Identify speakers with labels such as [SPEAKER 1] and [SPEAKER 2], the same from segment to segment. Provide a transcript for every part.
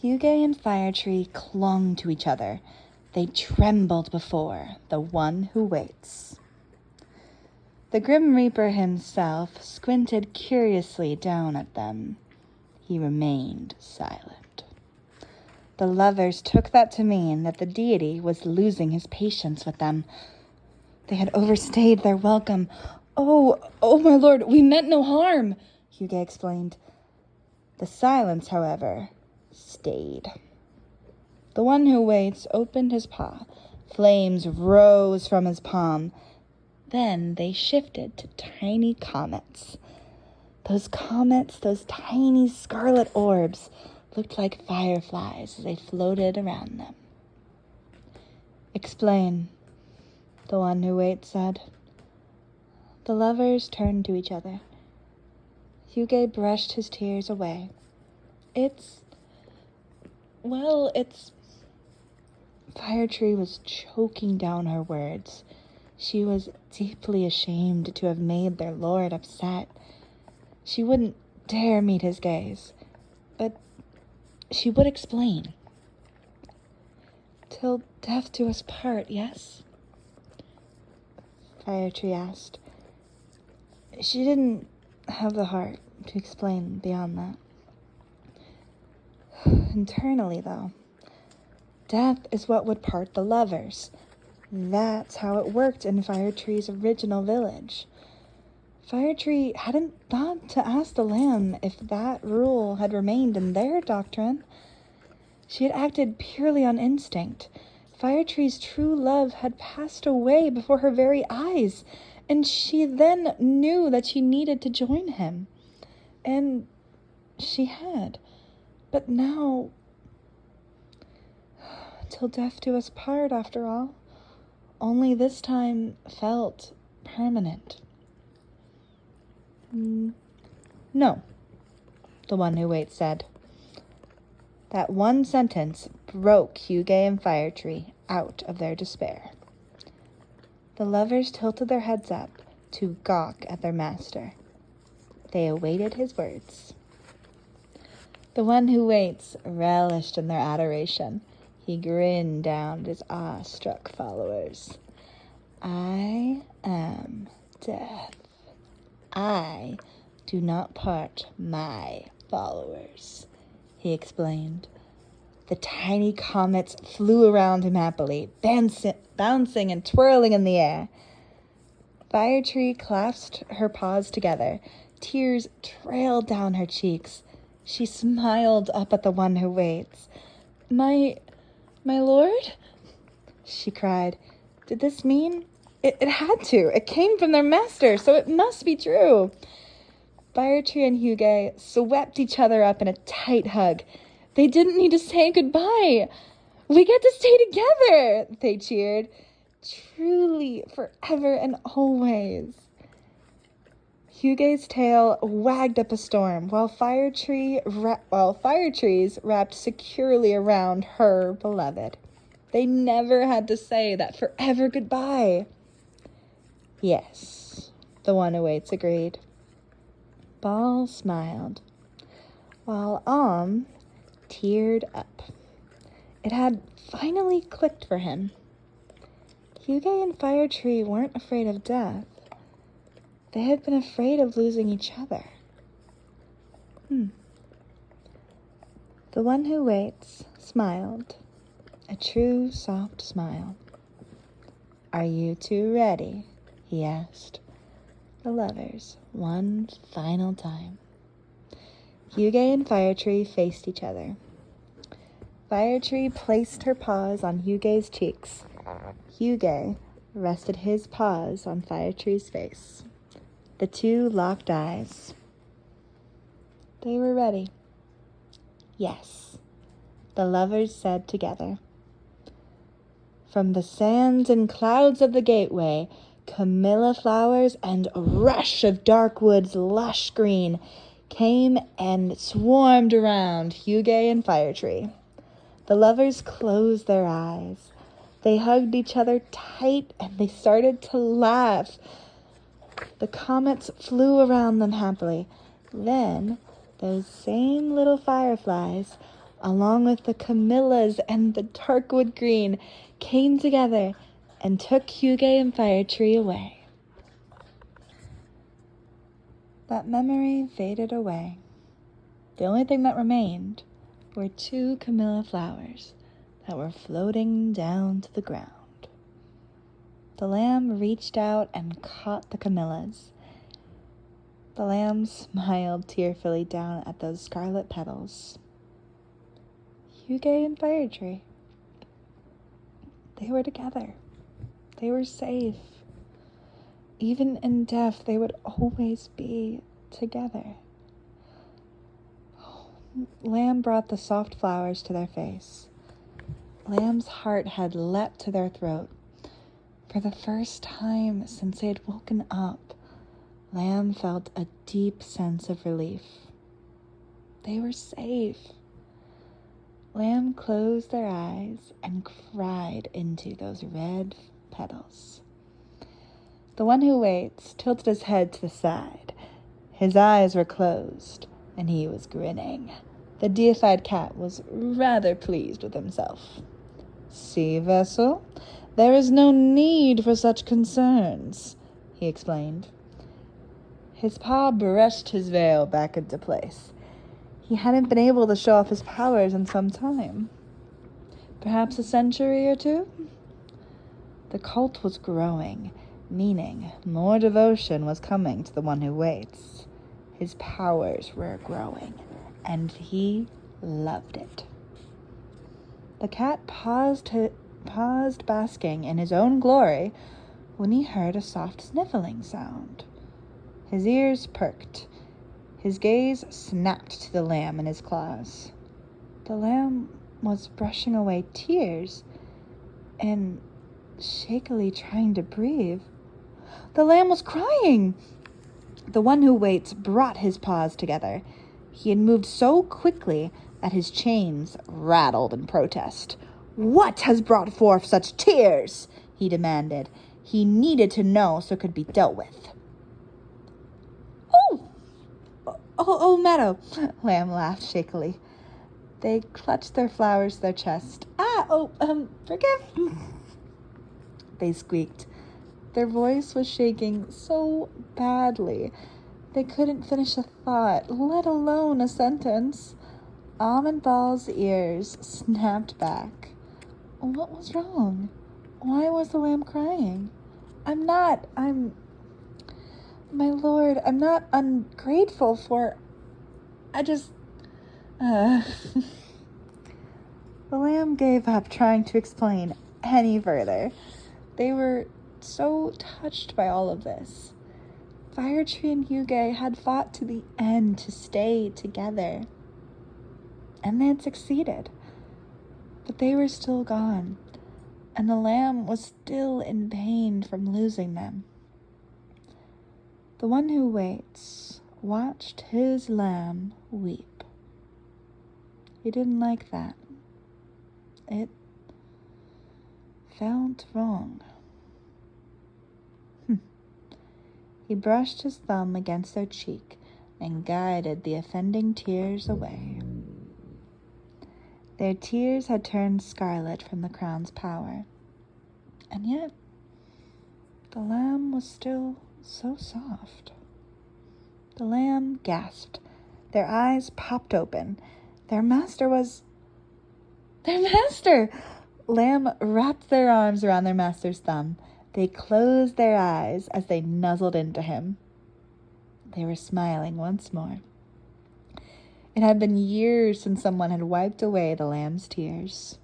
[SPEAKER 1] Huege and Firetree clung to each other. They trembled before the one who waits. The Grim Reaper himself squinted curiously down at them. He remained silent. The lovers took that to mean that the deity was losing his patience with them. They had overstayed their welcome. Oh, my lord, we meant no harm, Huege explained. The silence, however, stayed. The one who waits opened his paw. Flames rose from his palm. Then they shifted to tiny comets. Those comets, those tiny scarlet orbs, looked like fireflies as they floated around them. Explain, the one who waits said. The lovers turned to each other. Huege brushed his tears away. It's... Firetree was choking down her words. She was deeply ashamed to have made their lord upset. She wouldn't dare meet his gaze, but she would explain. Till death do us part, yes? Firetree asked. She didn't have the heart to explain beyond that. Internally, though, death is what would part the lovers. That's how it worked in Firetree's original village. Firetree hadn't thought to ask the lamb if that rule had remained in their doctrine. She had acted purely on instinct. Firetree's true love had passed away before her very eyes, and she then knew that she needed to join him. And she had. But now, till death do us part, after all, only this time felt permanent. No, the one who waits said. That one sentence broke Huege and Firetree out of their despair. The lovers tilted their heads up to gawk at their master. They awaited his words. The one who waits relished in their adoration. He grinned down at his awe-struck followers. I am death. I do not part my followers, he explained. The tiny comets flew around him happily, bouncing and twirling in the air. Firetree clasped her paws together. Tears trailed down her cheeks. She smiled up at the one who waits. My lord? She cried. Did this mean? It had to. It came from their master, so it must be true. Firetree and Huege swept each other up in a tight hug. They didn't need to say goodbye. We get to stay together, they cheered. Truly, forever and always. Huge's tail wagged up a storm, while Firetrees wrapped securely around her beloved. They never had to say that forever goodbye. Yes, the one who waits agreed. Ball smiled, while teared up. It had finally clicked for him. Huege and Firetree weren't afraid of death. They had been afraid of losing each other. The one who waits smiled, a true soft smile. Are you two ready? He asked the lovers one final time. Huege and Firetree faced each other. Firetree placed her paws on Huge's cheeks. Huege rested his paws on Firetree's face. The two locked eyes. They were ready. Yes, the lovers said together. From the sands and clouds of the gateway, camellia flowers and a rush of dark wood's lush green came and swarmed around Huege and Firetree. The lovers closed their eyes. They hugged each other tight and they started to laugh. The comets flew around them happily. Then those same little fireflies along with the camellias and the darkwood green, came together and took Huege and Firetree away. That memory faded away. The only thing that remained were 2 camellia flowers that were floating down to the ground. The lamb reached out and caught the camellias. The lamb smiled tearfully down at those scarlet petals. Huege and Firetree. They were together. They were safe. Even in death, they would always be together. Lamb brought the soft flowers to their face. Lamb's heart had leapt to their throat. For the first time since they had woken up, Lamb felt a deep sense of relief. They were safe. Lamb closed their eyes and cried into those red petals. The one who waits tilted his head to the side. His eyes were closed, and he was grinning. The deified cat was rather pleased with himself. "See, Vessel, there is no need for such concerns," he explained. His paw brushed his veil back into place. He hadn't been able to show off his powers in some time. Perhaps a century or 2? The cult was growing, meaning more devotion was coming to the one who waits. His powers were growing, and he loved it. The cat paused basking in his own glory when he heard a soft sniffling sound. His ears perked. His gaze snapped to the lamb in his claws. The lamb was brushing away tears and shakily trying to breathe. The lamb was crying. The one who waits brought his paws together. He had moved so quickly that his chains rattled in protest. "What has brought forth such tears?" he demanded. He needed to know so it could be dealt with. Oh, Meadow," Lamb laughed shakily. They clutched their flowers to their chest. Forgive. They squeaked. Their voice was shaking so badly they couldn't finish a thought, let alone a sentence. Almond Ball's ears snapped back. What was wrong? Why was the lamb crying? My lord, I'm not ungrateful for... The lamb gave up trying to explain any further. They were so touched by all of this. Firetree and Huege had fought to the end to stay together. And they had succeeded. But they were still gone, and the lamb was still in pain from losing them. The one who waits watched his lamb weep. He didn't like that. It felt wrong. He brushed his thumb against their cheek and guided the offending tears away. Their tears had turned scarlet from the crown's power, and yet the lamb was still so soft. The lamb gasped. Their eyes popped open. Their master! Lamb wrapped their arms around their master's thumb. They closed their eyes as they nuzzled into him. They were smiling once more. It had been years since someone had wiped away the lamb's tears.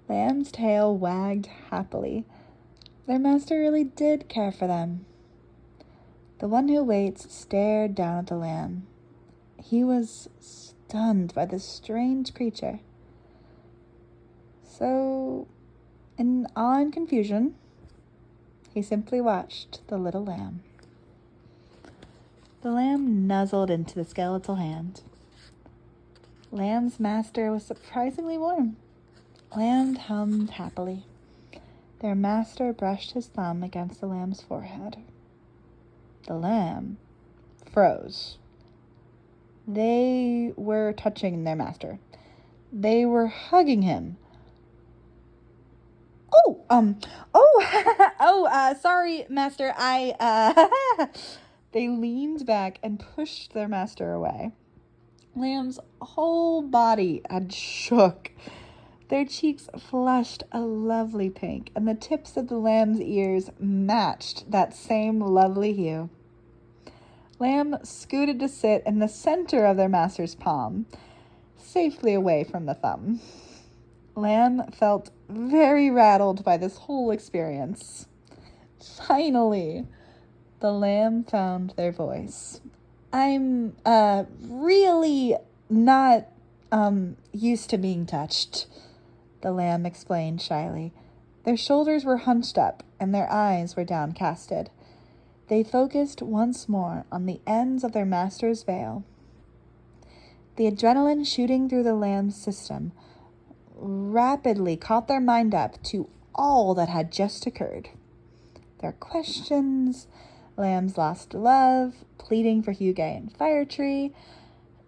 [SPEAKER 1] Lamb's tail wagged happily. Their master really did care for them. The one who waits stared down at the lamb. He was stunned by this strange creature. So, in awe and confusion, he simply watched the little lamb. The lamb nuzzled into the skeletal hand. Lamb's master was surprisingly warm. Lamb hummed happily. Their master brushed his thumb against the lamb's forehead. The lamb froze. They were touching their master. They were hugging him. Sorry, master, They leaned back and pushed their master away. Lamb's whole body had shook. Their cheeks flushed a lovely pink, and the tips of the lamb's ears matched that same lovely hue. Lamb scooted to sit in the center of their master's palm, safely away from the thumb. Lamb felt very rattled by this whole experience. Finally, the lamb found their voice. I'm, really not, used to being touched, the lamb explained shyly. Their shoulders were hunched up, and their eyes were downcasted. They focused once more on the ends of their master's veil. The adrenaline shooting through the lamb's system rapidly caught their mind up to all that had just occurred. Their questions, Lamb's lost love, pleading for Huege and Firetree,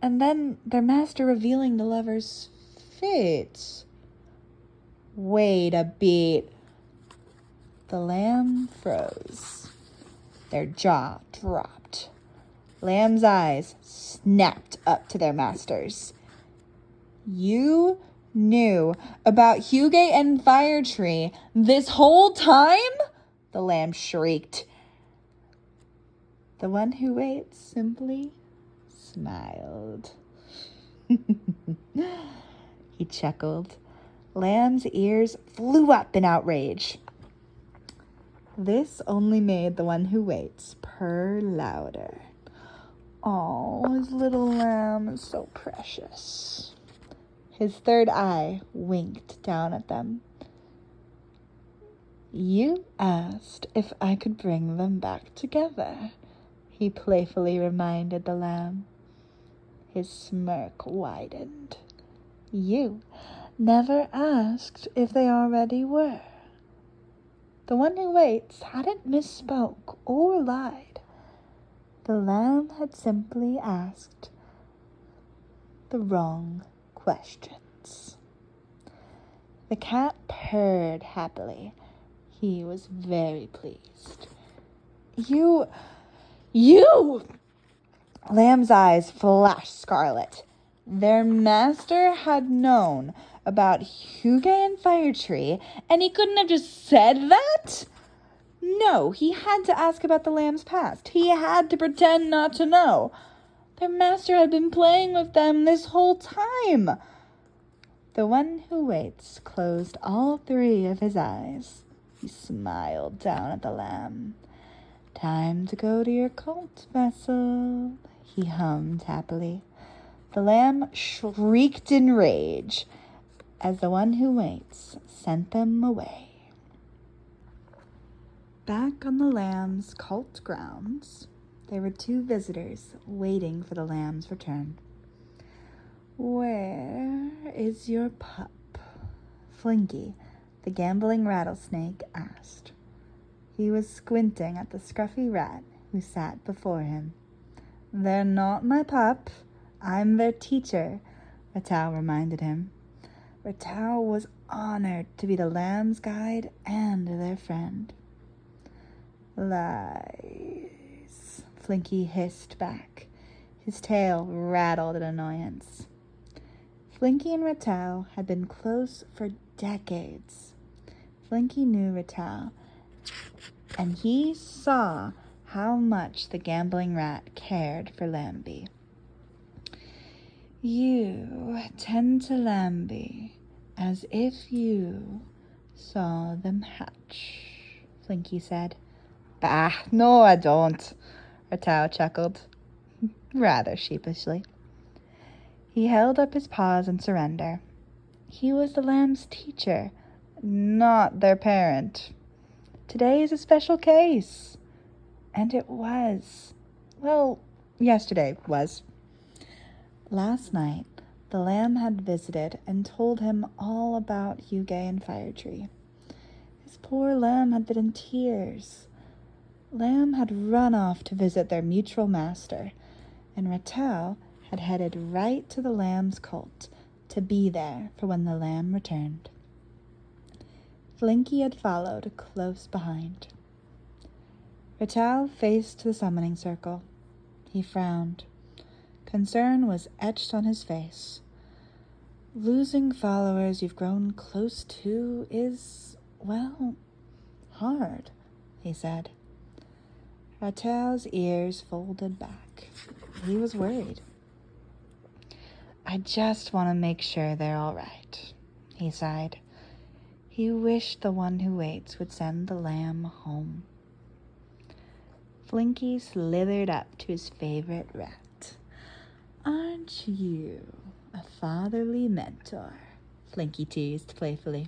[SPEAKER 1] and then their master revealing the lovers' fate. Wait a beat. The lamb froze. Their jaw dropped. Lamb's eyes snapped up to their masters. You knew about Huege and Firetree this whole time? The lamb shrieked. The one who waits simply smiled. He chuckled. Lamb's ears flew up in outrage. This only made the one who waits purr louder. Oh, his little lamb is so precious. His third eye winked down at them. You asked if I could bring them back together, he playfully reminded the lamb. His smirk widened. You never asked if they already were. The one who waits hadn't misspoke or lied. The lamb had simply asked the wrong questions. The cat purred happily. He was very pleased. You! Lamb's eyes flashed scarlet. Their master had known about Huege and Firetree, and he couldn't have just said that? No, he had to ask about the lamb's past. He had to pretend not to know. Their master had been playing with them this whole time. The one who waits closed all three of his eyes. He smiled down at the lamb. Time to go to your cult vessel, he hummed happily. The lamb shrieked in rage as the one who waits sent them away. Back on the lamb's cult grounds, there were two visitors waiting for the lamb's return. Where is your pup? Flinky, the gambling rattlesnake, asked. He was squinting at the scruffy rat who sat before him. They're not my pup. I'm their teacher, Ratau reminded him. Ratau was honored to be the lamb's guide and their friend. Lies, Flinky hissed back. His tail rattled in annoyance. Flinky and Ratau had been close for decades. Flinky knew Ratau, and he saw how much the gambling rat cared for Lambie. You tend to Lambie as if you saw them hatch, Flinky said. Bah, no I don't, Ratau chuckled, rather sheepishly. He held up his paws in surrender. He was the lamb's teacher, not their parent. Today is a special case. And it was. Well, yesterday was. Last night, the lamb had visited and told him all about Huege and Firetree. His poor lamb had been in tears. Lamb had run off to visit their mutual master, and Ratau had headed right to the lamb's cult to be there for when the lamb returned. Flinky had followed close behind. Ratel faced the summoning circle. He frowned. Concern was etched on his face. Losing followers you've grown close to is, well, hard, he said. Ratel's ears folded back. He was worried. I just want to make sure they're all right, he sighed. He wished the one who waits would send the lamb home. Flinky slithered up to his favorite rat. Aren't you a fatherly mentor? Flinky teased playfully.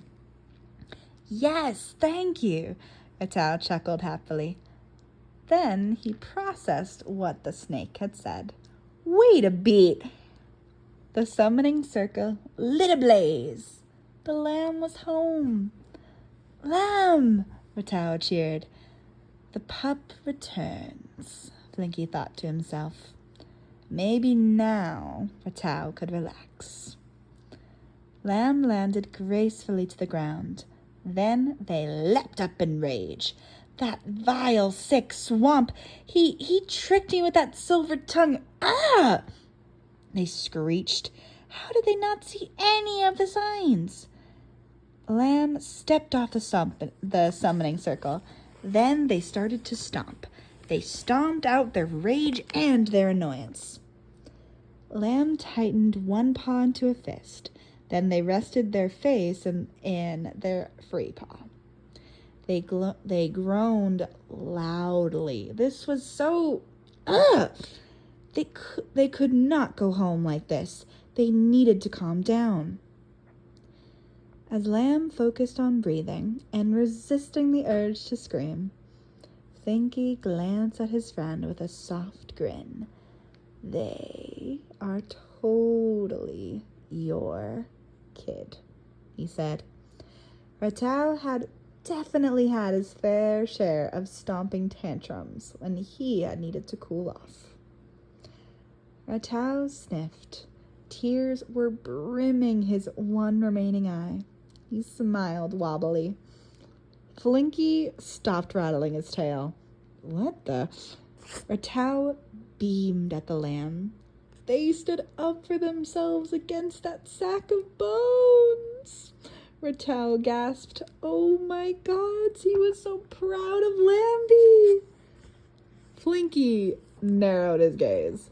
[SPEAKER 1] Yes, thank you, Ratel chuckled happily. Then he processed what the snake had said. Wait a bit! The summoning circle lit ablaze. The lamb was home. Lamb! Ratel cheered. The pup returns, Flinky thought to himself. Maybe now Ratel could relax. Lamb landed gracefully to the ground. Then they leapt up in rage. That vile, sick swamp! He tricked me with that silver tongue! Ah! They screeched. How did they not see any of the signs? Lamb stepped off the summoning circle. Then they started to stomp. They stomped out their rage and their annoyance. Lamb tightened one paw into a fist. Then they rested their face in their free paw. They groaned loudly. This was so... They could not go home like this. They needed to calm down. As Lamb focused on breathing and resisting the urge to scream, Flinky glanced at his friend with a soft grin. They are totally your kid, he said. Ratel had definitely had his fair share of stomping tantrums when he had needed to cool off. Ratel sniffed. Tears were brimming his one remaining eye. He smiled wobbly. Flinky stopped rattling his tail. What the? Ratel beamed at the lamb. They stood up for themselves against that sack of bones. Ratel gasped. Oh my gods, he was so proud of Lambie. Flinky narrowed his gaze.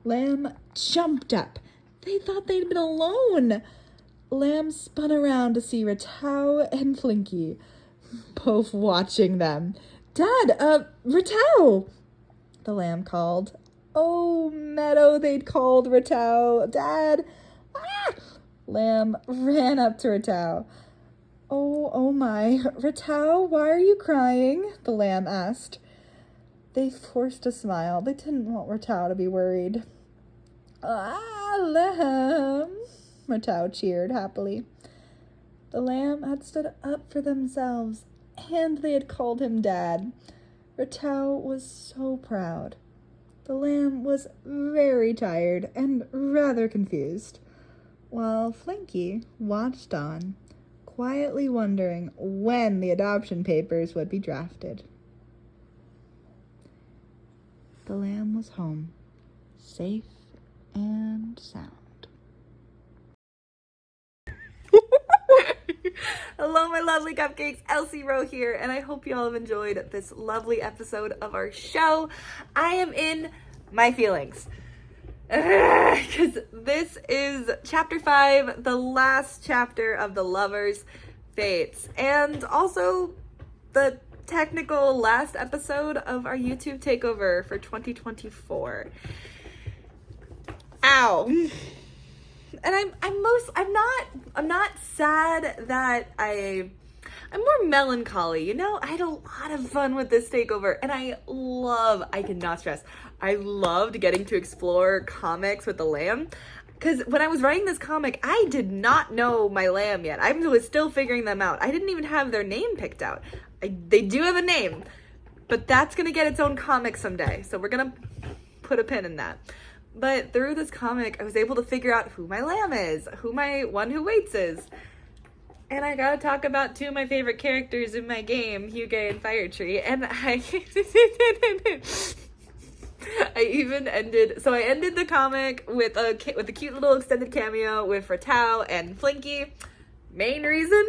[SPEAKER 1] Lamb jumped up. They thought they'd been alone. Lamb spun around to see Ratel and Flinky, both watching them. Dad, Ratel, the lamb called. Oh, Meadow, they'd called Ratel. Dad, ah! Lamb ran up to Ratel. Oh my, Ratel, why are you crying? The lamb asked. They forced a smile. They didn't want Ratel to be worried. Ah, lamb, Ratel cheered happily. The lamb had stood up for themselves, and they had called him Dad. Ratel was so proud. The lamb was very tired and rather confused, while Flinky watched on, quietly wondering when the adoption papers would be drafted. The lamb was home, safe and sound.
[SPEAKER 2] Hello, my lovely cupcakes. Elsie Rowe here, and I hope you all have enjoyed this lovely episode of our show. I am in my feelings because this is chapter 5, the last chapter of the lovers' fates, and also the technical last episode of our YouTube takeover for 2024. Ow. And I'm not sad that I'm more melancholy, you know? I had a lot of fun with this takeover, and I cannot stress, I loved getting to explore comics with the lamb, because when I was writing this comic, I did not know my lamb yet. I was still figuring them out. I didn't even have their name picked out. They do have a name, but that's going to get its own comic someday, so we're going to put a pin in that. But through this comic, I was able to figure out who my lamb is, who my one who waits is. And I gotta talk about two of my favorite characters in my game, Huege and Firetree. And I even ended the comic with a cute little extended cameo with Ratau and Flinky. Main reason,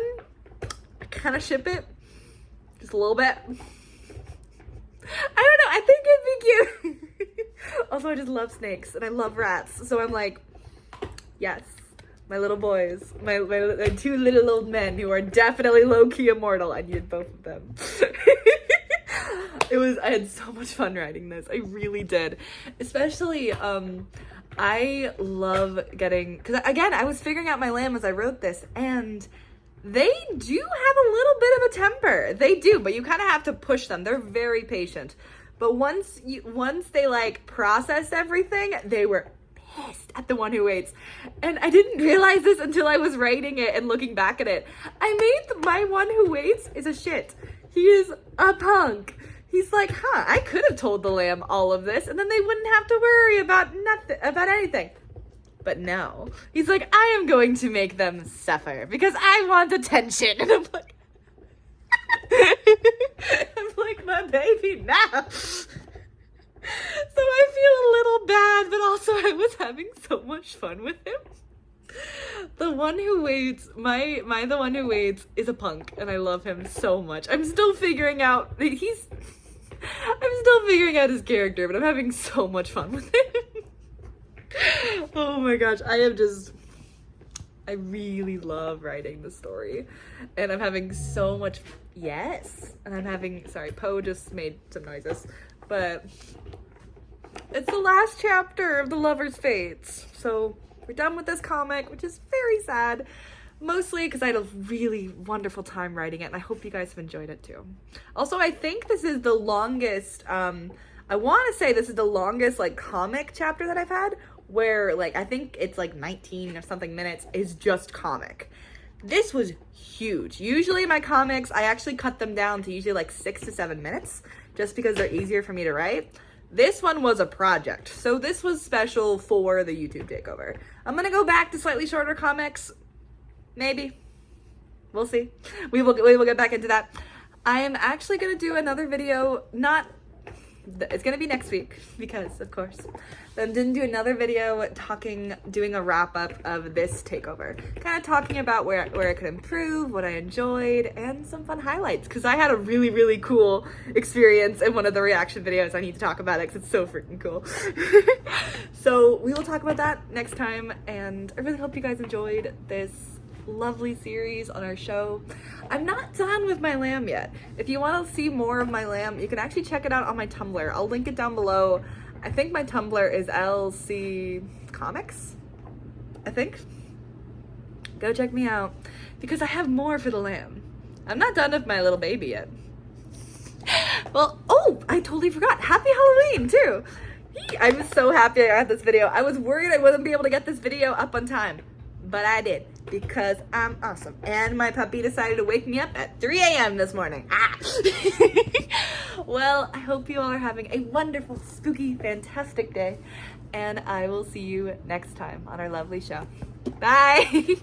[SPEAKER 2] I kind of ship it, just a little bit. I don't know, I think it'd be cute. Also, I just love snakes and I love rats, so I'm like, yes, my little boys, my two little old men who are definitely low-key immortal. I needed both of them. I had so much fun writing this. I really did. Especially, I love getting, because again, I was figuring out my lamb as I wrote this, and they do have a little bit of a temper. They do, but you kind of have to push them. They're very patient. But once they like processed everything, they were pissed at the one who waits. And I didn't realize this until I was writing it and looking back at it. I made my one who waits is a shit. He is a punk. He's like, I could have told the lamb all of this and then they wouldn't have to worry about anything. But no. He's like, I am going to make them suffer because I want attention. And I'm like, my baby now. So I feel a little bad, but also I was having so much fun with him. The one who waits, the one who waits is a punk, and I love him so much. I'm still figuring out his character, but I'm having so much fun with him. Oh my gosh, I really love writing the story, and I'm having so much, sorry, Poe just made some noises, but it's the last chapter of the Lover's Fates, so we're done with this comic, which is very sad, mostly because I had a really wonderful time writing it, and I hope you guys have enjoyed it too. Also, I think this is the longest, I want to say this is the longest, like, comic chapter that I've had, where, like, I think it's, like, 19 or something minutes is just comic. This was huge. Usually my comics, I actually cut them down to usually, like, 6 to 7 minutes, just because they're easier for me to write. This one was a project, so this was special for the YouTube takeover. I'm gonna go back to slightly shorter comics, maybe. We'll see. We will get back into that. I am actually gonna do another video, it's gonna be next week, because of course. I'm gonna do another video doing a wrap up of this takeover. Kind of talking about where I could improve, what I enjoyed, and some fun highlights. Because I had a really, really cool experience in one of the reaction videos. I need to talk about it because it's so freaking cool. So we will talk about that next time. And I really hope you guys enjoyed this lovely series on our show. I'm not done with my lamb yet. If you want to see more of my lamb, you can actually check it out on my Tumblr. I'll link it down below. I think my Tumblr is LC Comics, I think. Go check me out, because I have more for the lamb. I'm not done with my little baby yet. Well, oh, I totally forgot. Happy Halloween, too. I was so happy I got this video. I was worried I wouldn't be able to get this video up on time, but I did, because I'm awesome. And my puppy decided to wake me up at 3 a.m. this morning. Well, I hope you all are having a wonderful, spooky, fantastic day, and I will see you next time on our lovely show. Bye!